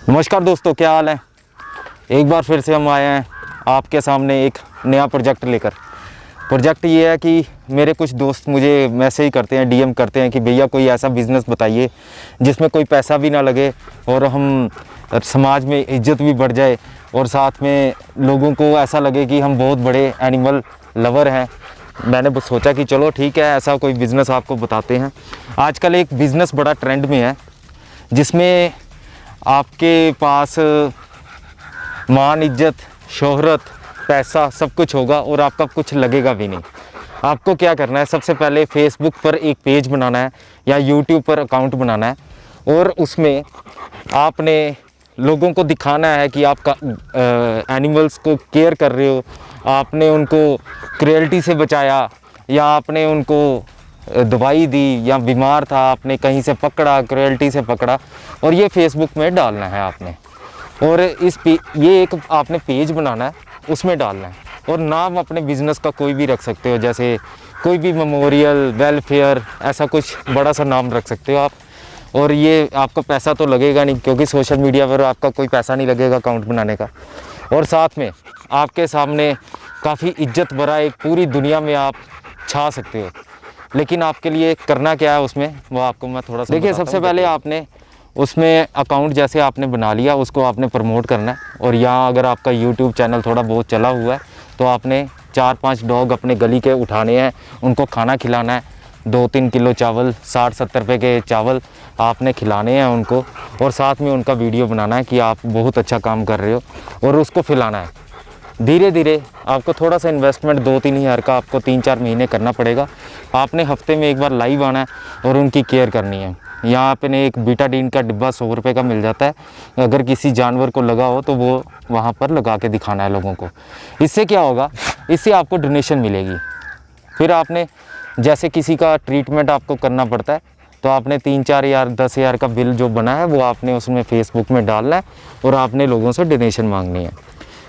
नमस्कार दोस्तों, क्या हाल है। एक बार फिर से हम आए हैं आपके सामने एक नया प्रोजेक्ट लेकर। प्रोजेक्ट ये है कि मेरे कुछ दोस्त मुझे मैसेज करते हैं, डीएम करते हैं कि भैया कोई ऐसा बिज़नेस बताइए जिसमें कोई पैसा भी ना लगे और हम समाज में इज्जत भी बढ़ जाए और साथ में लोगों को ऐसा लगे कि हम बहुत बड़े एनिमल लवर हैं। मैंने सोचा कि चलो ठीक है, ऐसा कोई बिज़नेस आपको बताते हैं। आजकल एक बिज़नेस बड़ा ट्रेंड में है जिसमें आपके पास मान, इज्जत, शोहरत, पैसा सब कुछ होगा और आपका कुछ लगेगा भी नहीं। आपको क्या करना है, सबसे पहले फेसबुक पर एक पेज बनाना है या यूट्यूब पर अकाउंट बनाना है और उसमें आपने लोगों को दिखाना है कि आप एनिमल्स को केयर कर रहे हो, आपने उनको क्रुएल्टी से बचाया या आपने उनको दवाई दी या बीमार था आपने कहीं से पकड़ा, क्रुएल्टी से पकड़ा, और ये फेसबुक में डालना है आपने। और ये एक आपने पेज बनाना है, उसमें डालना है। और नाम अपने बिज़नेस का कोई भी रख सकते हो, जैसे कोई भी मेमोरियल, वेलफेयर, ऐसा कुछ बड़ा सा नाम रख सकते हो आप। और ये आपका पैसा तो लगेगा नहीं, क्योंकि सोशल मीडिया पर आपका कोई पैसा नहीं लगेगा अकाउंट बनाने का। और साथ में आपके सामने काफ़ी इज्जत भरा एक पूरी दुनिया में आप छा सकते हो। लेकिन आपके लिए करना क्या है उसमें, वो आपको मैं थोड़ा सा देखिए। सबसे पहले आपने उसमें अकाउंट जैसे आपने बना लिया, उसको आपने प्रमोट करना है। और यहाँ अगर आपका यूट्यूब चैनल थोड़ा बहुत चला हुआ है तो आपने 4-5 डॉग अपने गली के उठाने हैं, उनको खाना खिलाना है। 2-3 किलो चावल, 60-70 रुपये के चावल आपने खिलाने हैं उनको, और साथ में उनका वीडियो बनाना है कि आप बहुत अच्छा काम कर रहे हो और उसको खिलाना है। धीरे धीरे आपको थोड़ा सा इन्वेस्टमेंट 2-3 हज़ार का आपको 3-4 महीने करना पड़ेगा। आपने हफ्ते में एक बार लाइव आना है और उनकी केयर करनी है। यहाँ पे एक बीटाडीन का डिब्बा 100 रुपये का मिल जाता है, अगर किसी जानवर को लगा हो तो वो वहाँ पर लगा के दिखाना है लोगों को। इससे क्या होगा, इससे आपको डोनेशन मिलेगी। फिर आपने जैसे किसी का ट्रीटमेंट आपको करना पड़ता है तो आपने 3-4 हज़ार, 10 हज़ार का बिल जो बना है वो आपने उसमें फेसबुक में डालना है और आपने लोगों से डोनेशन मांगनी है।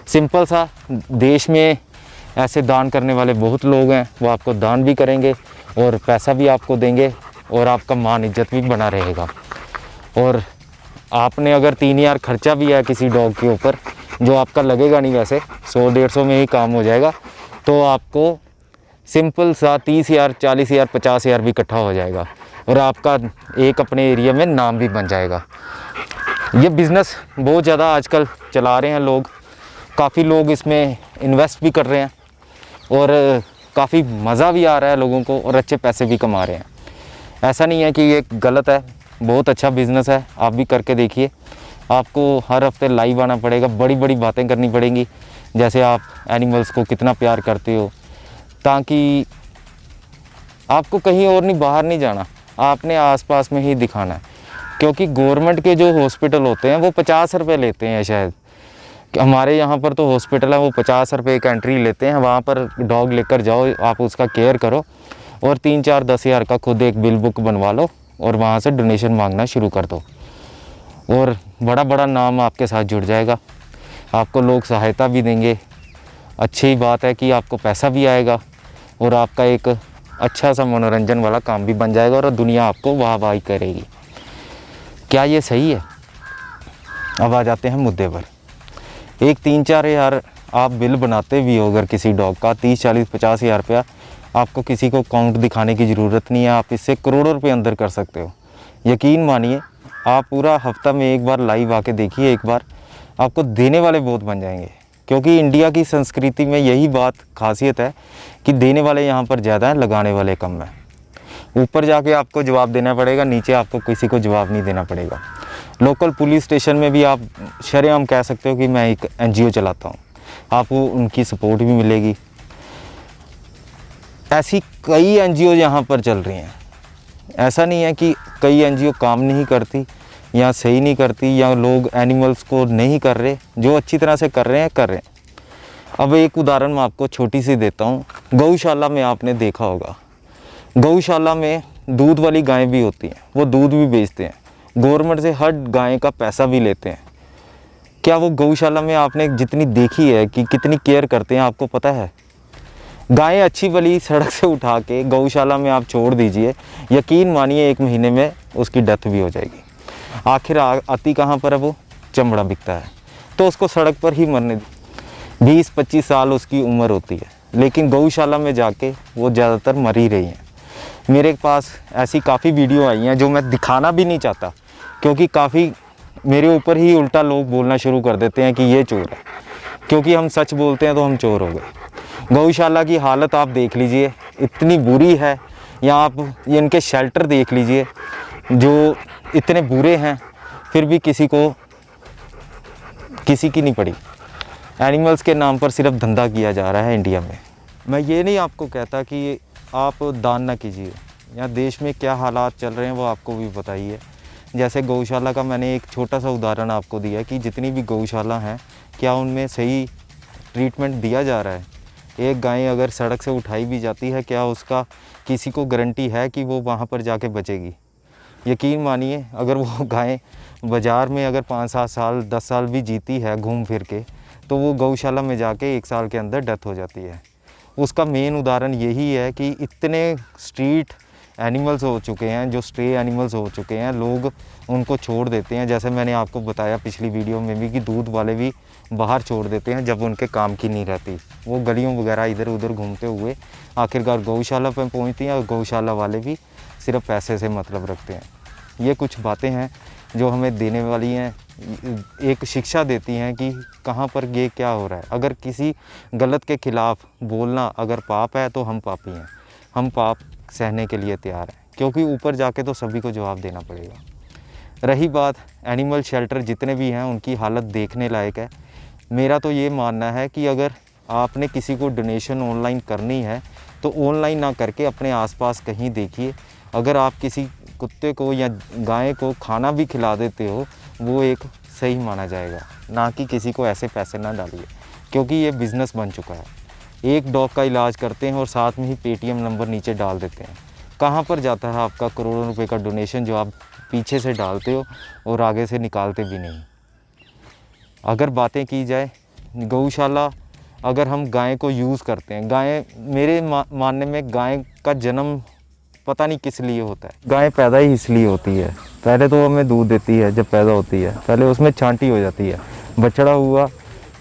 सिंपल सा। देश में ऐसे दान करने वाले बहुत लोग हैं, वो आपको दान भी करेंगे और पैसा भी आपको देंगे और आपका मान इज्जत भी बना रहेगा। और आपने अगर 3 हज़ार खर्चा भी है किसी डॉग के ऊपर, जो आपका लगेगा नहीं, वैसे 100-150 में ही काम हो जाएगा, तो आपको सिंपल सा 30 हज़ार, 40 हज़ार, 50 हज़ार भी इकट्ठा हो जाएगा और आपका एक अपने एरिया में नाम भी बन जाएगा। ये बिज़नेस बहुत ज़्यादा आजकल चला रहे हैं लोग, काफ़ी लोग इसमें इन्वेस्ट भी कर रहे हैं और काफ़ी मज़ा भी आ रहा है लोगों को और अच्छे पैसे भी कमा रहे हैं। ऐसा नहीं है कि ये गलत है, बहुत अच्छा बिज़नेस है, आप भी करके देखिए। आपको हर हफ्ते लाइव आना पड़ेगा, बड़ी बड़ी बातें करनी पड़ेंगी, जैसे आप एनिमल्स को कितना प्यार करते हो, ताकि आपको कहीं और नहीं, बाहर नहीं जाना, आपने आसपास में ही दिखाना है। क्योंकि गवर्नमेंट के जो हॉस्पिटल होते हैं वो 50 रुपये लेते हैं शायद। हमारे यहाँ पर तो हॉस्पिटल है वो 50 रुपये एक एंट्री लेते हैं। वहाँ पर डॉग लेकर जाओ, आप उसका केयर करो और 3-4-10 हज़ार का खुद एक बिल बुक बनवा लो और वहाँ से डोनेशन मांगना शुरू कर दो और बड़ा बड़ा नाम आपके साथ जुड़ जाएगा। आपको लोग सहायता भी देंगे। अच्छी बात है कि आपको पैसा भी आएगा और आपका एक अच्छा सा मनोरंजन वाला काम भी बन जाएगा और दुनिया आपको वाहवाही करेगी। क्या ये सही है? अब आ जाते हैं मुद्दे पर। एक 3-4 हज़ार आप बिल बनाते भी हो अगर किसी डॉग का, 30-40-50 हज़ार रुपया, आपको किसी को काउंट दिखाने की ज़रूरत नहीं है। आप इससे करोड़ों रुपये अंदर कर सकते हो। यकीन मानिए, आप पूरा हफ्ता में एक बार लाइव आके देखिए, एक बार आपको देने वाले बहुत बन जाएंगे। क्योंकि इंडिया की संस्कृति में यही बात खासियत है कि देने वाले यहाँ पर ज़्यादा हैं, लगाने वाले कम हैं। ऊपर जाके आपको जवाब देना पड़ेगा, नीचे आपको किसी को जवाब नहीं देना पड़ेगा। लोकल पुलिस स्टेशन में भी आप शरेआम कह सकते हो कि मैं एक एनजीओ चलाता हूँ, आपको उनकी सपोर्ट भी मिलेगी। ऐसी कई एनजीओ यहाँ पर चल रही हैं। ऐसा नहीं है कि कई एनजीओ काम नहीं करती या सही नहीं करती या लोग एनिमल्स को नहीं कर रहे, जो अच्छी तरह से कर रहे हैं कर रहे हैं। अब एक उदाहरण मैं आपको छोटी सी देता हूँ। गौशाला में आपने देखा होगा, गौशाला में दूध वाली गायें भी होती हैं, वो दूध भी बेचते हैं, गवर्नमेंट से हर गाय का पैसा भी लेते हैं। क्या वो गौशाला में आपने जितनी देखी है कि कितनी केयर करते हैं, आपको पता है? गायें अच्छी वाली सड़क से उठा के गौशाला में आप छोड़ दीजिए, यकीन मानिए 1 महीने में उसकी डेथ भी हो जाएगी। आखिर आती कहाँ पर है वो? चमड़ा बिकता है, तो उसको सड़क पर ही मरने 20-25 साल उसकी उम्र होती है, लेकिन गौशाला में जाके वो ज़्यादातर मर ही रही हैं। मेरे पास ऐसी काफ़ी वीडियो आई हैं जो मैं दिखाना भी नहीं चाहता, क्योंकि काफ़ी मेरे ऊपर ही उल्टा लोग बोलना शुरू कर देते हैं कि ये चोर है, क्योंकि हम सच बोलते हैं तो हम चोर हो गए। गौशाला की हालत आप देख लीजिए, इतनी बुरी है। या आप ये इनके शेल्टर देख लीजिए जो इतने बुरे हैं, फिर भी किसी की नहीं पड़ी। एनिमल्स के नाम पर सिर्फ धंधा किया जा रहा है इंडिया में। मैं ये नहीं आपको कहता कि आप दान ना कीजिए, या देश में क्या हालात चल रहे हैं वो आपको भी बताइए। जैसे गौशाला का मैंने एक छोटा सा उदाहरण आपको दिया कि जितनी भी गौशाला हैं, क्या उनमें सही ट्रीटमेंट दिया जा रहा है? एक गाय अगर सड़क से उठाई भी जाती है, क्या उसका किसी को गारंटी है कि वो वहाँ पर जाके बचेगी? यकीन मानिए, अगर वो गाय बाज़ार में अगर 5-7 साल 10 साल भी जीती है घूम फिर के, तो वो गौशाला में जाके 1 साल के अंदर डेथ हो जाती है। उसका मेन उदाहरण यही है कि इतने स्ट्रीट एनिमल्स हो चुके हैं, जो स्ट्रे एनिमल्स हो चुके हैं, लोग उनको छोड़ देते हैं। जैसे मैंने आपको बताया पिछली वीडियो में भी कि दूध वाले भी बाहर छोड़ देते हैं जब उनके काम की नहीं रहती। वो गलियों वगैरह इधर उधर घूमते हुए आखिरकार गौशाला पर पहुंचती हैं, और गौशाला वाले भी सिर्फ पैसे से मतलब रखते हैं। ये कुछ बातें हैं जो हमें देने वाली हैं, एक शिक्षा देती हैं कि कहाँ पर ये क्या हो रहा है। अगर किसी गलत के ख़िलाफ़ बोलना अगर पाप है तो हम पापी हैं, हम पाप सहने के लिए तैयार हैं, क्योंकि ऊपर जाके तो सभी को जवाब देना पड़ेगा। रही बात एनिमल शेल्टर जितने भी हैं, उनकी हालत देखने लायक है। मेरा तो ये मानना है कि अगर आपने किसी को डोनेशन ऑनलाइन करनी है तो ऑनलाइन ना करके अपने आसपास कहीं देखिए। अगर आप किसी कुत्ते को या गाय को खाना भी खिला देते हो, वो एक सही माना जाएगा, ना कि किसी को ऐसे पैसे ना डालिए, क्योंकि ये बिज़नेस बन चुका है। एक डॉग का इलाज करते हैं और साथ में ही पेटीएम नंबर नीचे डाल देते हैं। कहाँ पर जाता है आपका करोड़ों रुपए का डोनेशन जो आप पीछे से डालते हो और आगे से निकालते भी नहीं। अगर बातें की जाए गौशाला, अगर हम गाय को यूज़ करते हैं, गाय मेरे मानने में गाय का जन्म पता नहीं किस लिए होता है। गाय पैदा ही इसलिए होती है, पहले तो हमें दूध देती है, जब पैदा होती है पहले उसमें छांटी हो जाती है, बछड़ा हुआ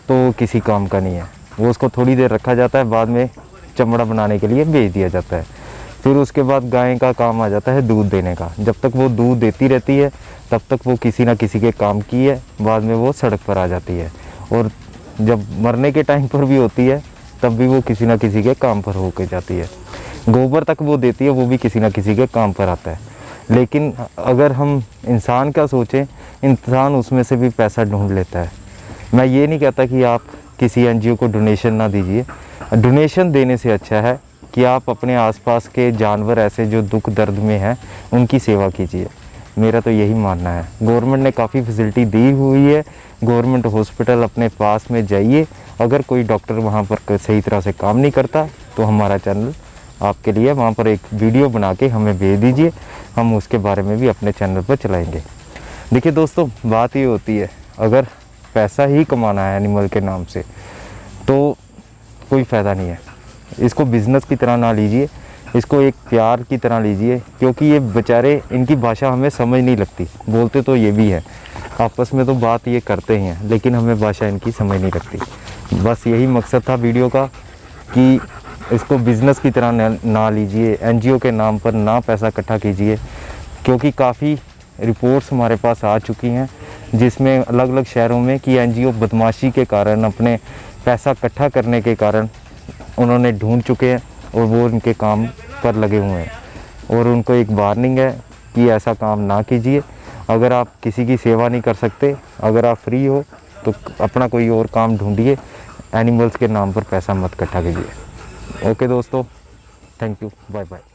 तो किसी काम का नहीं है, वो उसको थोड़ी देर रखा जाता है, बाद में चमड़ा बनाने के लिए बेच दिया जाता है। फिर उसके बाद गाय का काम आ जाता है दूध देने का। जब तक वो दूध देती रहती है तब तक वो किसी ना किसी के काम की है, बाद में वो सड़क पर आ जाती है, और जब मरने के टाइम पर भी होती है तब भी वो किसी ना किसी के काम पर होके जाती है। गोबर तक वो देती है, वो भी किसी ना किसी के काम पर आता है। लेकिन अगर हम इंसान का सोचें, इंसान उसमें से भी पैसा ढूंढ लेता है। मैं ये नहीं कहता कि आप किसी एनजीओ को डोनेशन ना दीजिए, डोनेशन देने से अच्छा है कि आप अपने आसपास के जानवर ऐसे जो दुख दर्द में हैं उनकी सेवा कीजिए। मेरा तो यही मानना है। गवर्नमेंट ने काफ़ी फैसिलिटी दी हुई है, गवर्नमेंट हॉस्पिटल अपने पास में जाइए। अगर कोई डॉक्टर वहाँ पर सही तरह से काम नहीं करता तो हमारा चैनल आपके लिए वहाँ पर एक वीडियो बना के हमें भेज दीजिए, हम उसके बारे में भी अपने चैनल पर चलाएंगे। देखिए दोस्तों, बात ये होती है, अगर पैसा ही कमाना है एनिमल के नाम से तो कोई फ़ायदा नहीं है। इसको बिज़नेस की तरह ना लीजिए, इसको एक प्यार की तरह लीजिए, क्योंकि ये बेचारे, इनकी भाषा हमें समझ नहीं लगती। बोलते तो ये भी है, आपस में तो बात ये करते ही हैं, लेकिन हमें भाषा इनकी समझ नहीं लगती। बस यही मकसद था वीडियो का कि इसको बिज़नेस की तरह ना लीजिए, एनजीओ के नाम पर ना पैसा इकट्ठा कीजिए, क्योंकि काफ़ी रिपोर्ट्स हमारे पास आ चुकी हैं जिसमें अलग अलग शहरों में कि एनजीओ बदमाशी के कारण, अपने पैसा इकट्ठा करने के कारण उन्होंने ढूंढ चुके हैं और वो उनके काम पर लगे हुए हैं। और उनको एक वार्निंग है कि ऐसा काम ना कीजिए। अगर आप किसी की सेवा नहीं कर सकते, अगर आप फ्री हो तो अपना कोई और काम ढूंढिए, एनिमल्स के नाम पर पैसा मत इकट्ठा कीजिए। ओके दोस्तों, थैंक यू, बाय बाय।